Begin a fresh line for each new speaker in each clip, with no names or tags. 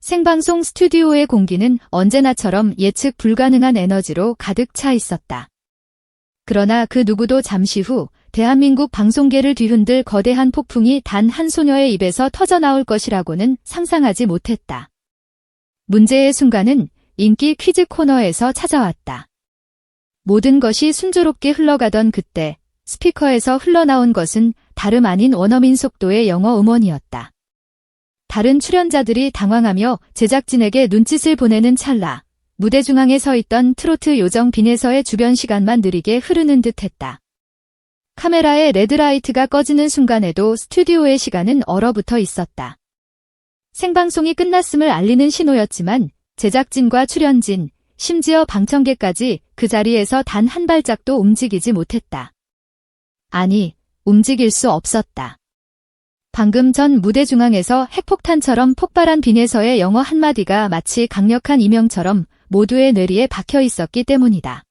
생방송 스튜디오의 공기는 언제나처럼 예측 불가능한 에너지로 가득 차 있었다. 그러나 그 누구도 잠시 후 대한민국 방송계를 뒤흔들 거대한 폭풍이 단 한 소녀의 입에서 터져나올 것이라고는 상상하지 못했다. 문제의 순간은 인기 퀴즈 코너에서 찾아왔다. 모든 것이 순조롭게 흘러가던 그때 스피커에서 흘러나온 것은 다름 아닌 원어민 속도의 영어 음원이었다. 다른 출연자들이 당황하며 제작진에게 눈짓을 보내는 찰나 무대 중앙에 서 있던 트로트 요정 빈에서의 주변 시간만 느리게 흐르는 듯했다. 카메라의 레드라이트가 꺼지는 순간에도 스튜디오의 시간은 얼어붙어 있었다. 생방송이 끝났음을 알리는 신호였지만 제작진과 출연진, 심지어 방청객까지 그 자리에서 단 한 발짝도 움직이지 못했다. 아니, 움직일 수 없었다. 방금 전 무대 중앙에서 핵폭탄처럼 폭발한 빈에서의 영어 한마디가 마치 강력한 이명처럼 모두의 뇌리에 박혀 있었기 때문이다.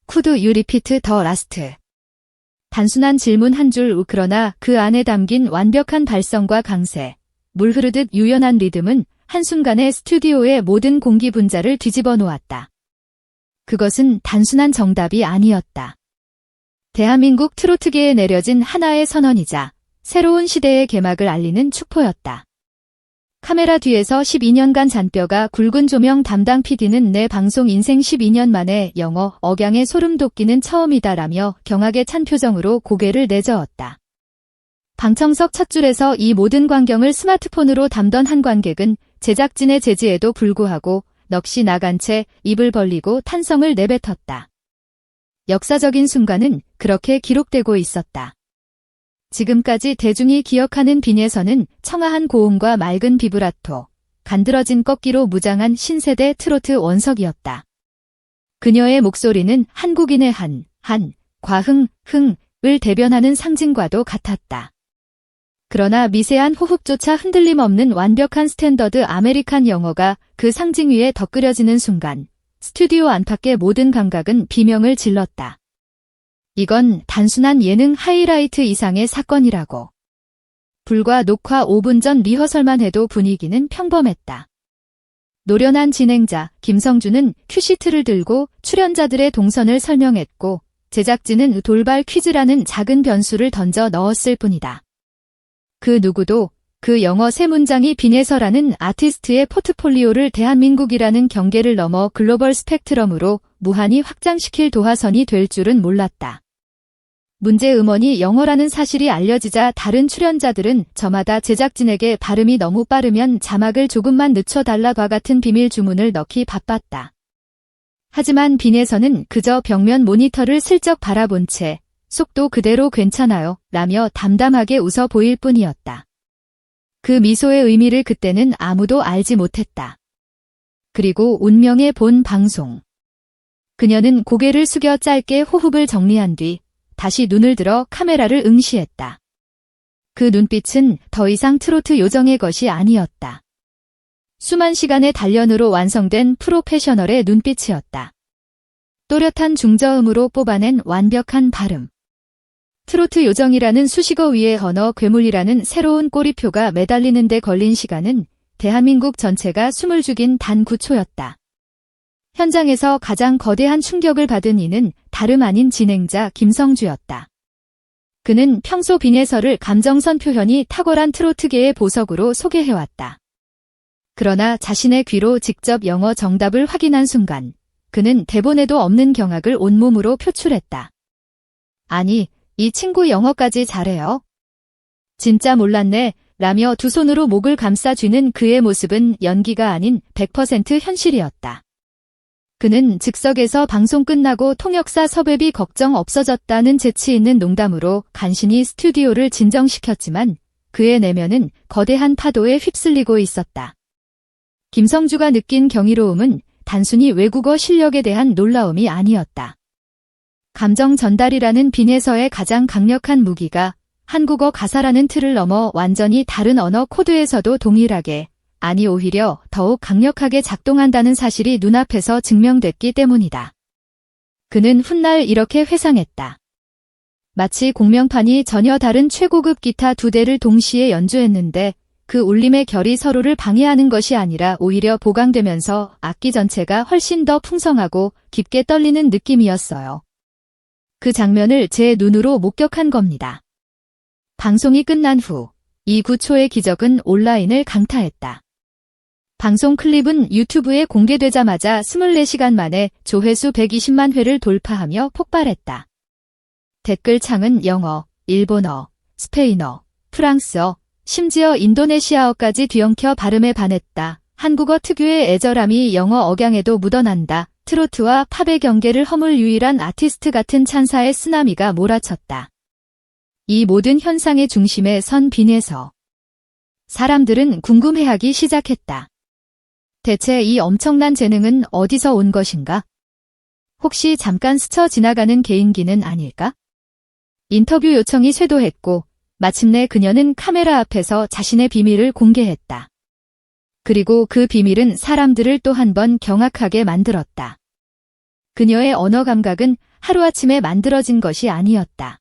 Could you repeat the last? 단순한 질문 한 줄, 그러나 그 안에 담긴 완벽한 발성과 강세, 물 흐르듯 유연한 리듬은 한순간에 스튜디오의 모든 공기 분자를 뒤집어 놓았다. 그것은 단순한 정답이 아니었다. 대한민국 트로트계에 내려진 하나의 선언이자 새로운 시대의 개막을 알리는 축포였다. 카메라 뒤에서 12년간 잔뼈가 굵은 조명 담당 PD는 내 방송 인생 12년 만에 영어 억양에 소름 돋기는 처음이다라며 경악에 찬 표정으로 고개를 내저었다. 방청석 첫 줄에서 이 모든 광경을 스마트폰으로 담던 한 관객은 제작진의 제지에도 불구하고 넋이 나간 채 입을 벌리고 탄성을 내뱉었다. 역사적인 순간은 그렇게 기록되고 있었다. 지금까지 대중이 기억하는 빈에서는 청아한 고음과 맑은 비브라토, 간드러진 꺾기로 무장한 신세대 트로트 원석이었다. 그녀의 목소리는 한국인의 과흥, 흥을 대변하는 상징과도 같았다. 그러나 미세한 호흡조차 흔들림 없는 완벽한 스탠더드 아메리칸 영어가 그 상징 위에 덧그려지는 순간 스튜디오 안팎의 모든 감각은 비명을 질렀다. 이건 단순한 예능 하이라이트 이상의 사건이라고. 불과 녹화 5분 전 리허설만 해도 분위기는 평범했다. 노련한 진행자 김성주는 큐시트를 들고 출연자들의 동선을 설명했고 제작진은 돌발 퀴즈라는 작은 변수를 던져 넣었을 뿐이다. 그 누구도 그 영어 세 문장이 빈에서라는 아티스트의 포트폴리오를 대한민국이라는 경계를 넘어 글로벌 스펙트럼으로 무한히 확장시킬 도화선이 될 줄은 몰랐다. 문제 음원이 영어라는 사실이 알려지자 다른 출연자들은 저마다 제작진에게 발음이 너무 빠르면 자막을 조금만 늦춰달라과 같은 비밀 주문을 넣기 바빴다. 하지만 빈에서는 그저 벽면 모니터를 슬쩍 바라본 채 속도 그대로 괜찮아요 라며 담담하게 웃어 보일 뿐이었다. 그 미소의 의미를 그때는 아무도 알지 못했다. 그리고 운명의 본 방송. 그녀는 고개를 숙여 짧게 호흡을 정리한 뒤 다시 눈을 들어 카메라를 응시했다. 그 눈빛은 더 이상 트로트 요정의 것이 아니었다. 수만 시간의 단련으로 완성된 프로페셔널의 눈빛이었다. 또렷한 중저음으로 뽑아낸 완벽한 발음. 트로트 요정이라는 수식어 위에 언어 괴물이라는 새로운 꼬리표가 매달리는 데 걸린 시간은 대한민국 전체가 숨을 죽인 단 9초였다. 현장에서 가장 거대한 충격을 받은 이는 다름 아닌 진행자 김성주였다. 그는 평소 빈에서를 감정선 표현이 탁월한 트로트계의 보석으로 소개해왔다. 그러나 자신의 귀로 직접 영어 정답을 확인한 순간 그는 대본에도 없는 경악을 온몸으로 표출했다. 아니, 이 친구 영어까지 잘해요? 진짜 몰랐네 라며 두 손으로 목을 감싸 쥐는 그의 모습은 연기가 아닌 100% 현실이었다. 그는 즉석에서 방송 끝나고 통역사 섭외비 걱정 없어졌다는 재치 있는 농담으로 간신히 스튜디오를 진정시켰지만 그의 내면은 거대한 파도에 휩쓸리고 있었다. 김성주가 느낀 경이로움은 단순히 외국어 실력에 대한 놀라움이 아니었다. 감정 전달이라는 빈에서의 가장 강력한 무기가 한국어 가사라는 틀을 넘어 완전히 다른 언어 코드에서도 동일하게, 아니 오히려 더욱 강력하게 작동한다는 사실이 눈앞에서 증명됐기 때문이다. 그는 훗날 이렇게 회상했다. 마치 공명판이 전혀 다른 최고급 기타 두 대를 동시에 연주했는데 그 울림의 결이 서로를 방해하는 것이 아니라 오히려 보강되면서 악기 전체가 훨씬 더 풍성하고 깊게 떨리는 느낌이었어요. 그 장면을 제 눈으로 목격한 겁니다. 방송이 끝난 후 이 구초의 기적은 온라인을 강타했다. 방송 클립은 유튜브에 공개되자마자 24시간 만에 조회수 120만 회를 돌파하며 폭발했다. 댓글창은 영어, 일본어, 스페인어, 프랑스어, 심지어 인도네시아어까지 뒤엉켜 발음에 반했다. 한국어 특유의 애절함이 영어 억양에도 묻어난다. 트로트와 팝의 경계를 허물 유일한 아티스트 같은 찬사의 쓰나미가 몰아쳤다. 이 모든 현상의 중심에 선 빈에서 사람들은 궁금해하기 시작했다. 대체 이 엄청난 재능은 어디서 온 것인가? 혹시 잠깐 스쳐 지나가는 개인기는 아닐까? 인터뷰 요청이 쇄도했고 마침내 그녀는 카메라 앞에서 자신의 비밀을 공개했다. 그리고 그 비밀은 사람들을 또 한 번 경악하게 만들었다. 그녀의 언어 감각은 하루아침에 만들어진 것이 아니었다.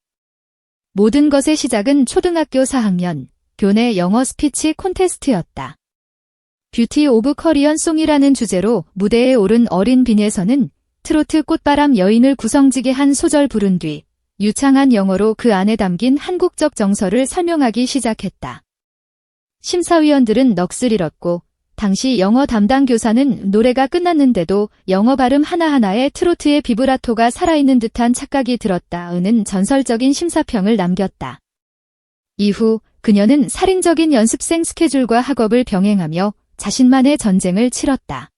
모든 것의 시작은 초등학교 4학년 교내 영어 스피치 콘테스트였다. 뷰티 오브 커리언 송이라는 주제로 무대에 오른 어린 빈에서는 트로트 꽃바람 여인을 구성지게 한 소절 부른 뒤 유창한 영어로 그 안에 담긴 한국적 정서를 설명하기 시작했다. 심사위원들은 넋을 잃었고 당시 영어 담당 교사는 노래가 끝났는데도 영어 발음 하나하나에 트로트의 비브라토가 살아있는 듯한 착각이 들었다는 전설적인 심사평을 남겼다. 이후 그녀는 살인적인 연습생 스케줄과 학업을 병행하며 자신만의 전쟁을 치렀다.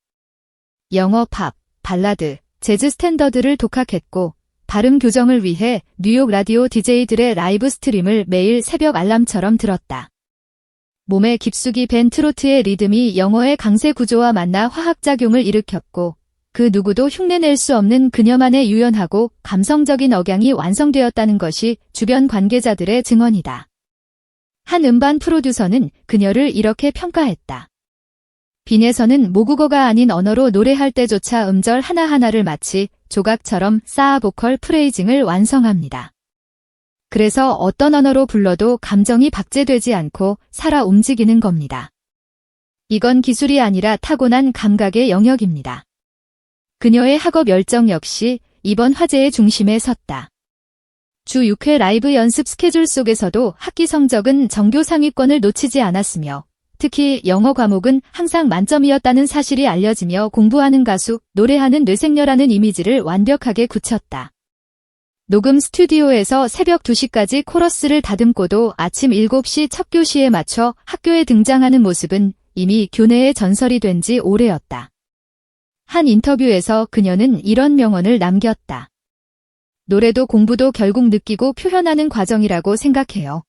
영어 팝, 발라드, 재즈 스탠더드를 독학했고 발음 교정을 위해 뉴욕 라디오 DJ들의 라이브 스트림을 매일 새벽 알람처럼 들었다. 몸에 깊숙이 밴 트로트의 리듬이 영어의 강세 구조와 만나 화학작용을 일으켰고 그 누구도 흉내낼 수 없는 그녀만의 유연하고 감성적인 억양이 완성되었다는 것이 주변 관계자들의 증언이다. 한 음반 프로듀서는 그녀를 이렇게 평가했다. 빈에서는 모국어가 아닌 언어로 노래할 때조차 음절 하나하나를 마치 조각처럼 쌓아 보컬 프레이징을 완성합니다. 그래서 어떤 언어로 불러도 감정이 박제되지 않고 살아 움직이는 겁니다. 이건 기술이 아니라 타고난 감각의 영역입니다. 그녀의 학업 열정 역시 이번 화제의 중심에 섰다. 주 6회 라이브 연습 스케줄 속에서도 학기 성적은 전교 상위권을 놓치지 않았으며 특히 영어 과목은 항상 만점이었다는 사실이 알려지며 공부하는 가수, 노래하는 뇌생녀라는 이미지를 완벽하게 굳혔다. 녹음 스튜디오에서 새벽 2시까지 코러스를 다듬고도 아침 7시 첫 교시에 맞춰 학교에 등장하는 모습은 이미 교내의 전설이 된 지 오래였다. 한 인터뷰에서 그녀는 이런 명언을 남겼다. 노래도 공부도 결국 느끼고 표현하는 과정이라고 생각해요.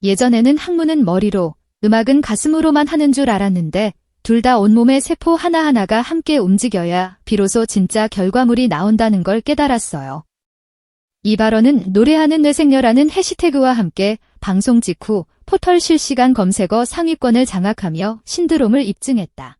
예전에는 학문은 머리로, 음악은 가슴으로만 하는 줄 알았는데 둘 다 온몸의 세포 하나하나가 함께 움직여야 비로소 진짜 결과물이 나온다는 걸 깨달았어요. 이 발언은 노래하는 뇌생녀라는 해시태그와 함께 방송 직후 포털 실시간 검색어 상위권을 장악하며 신드롬을 입증했다.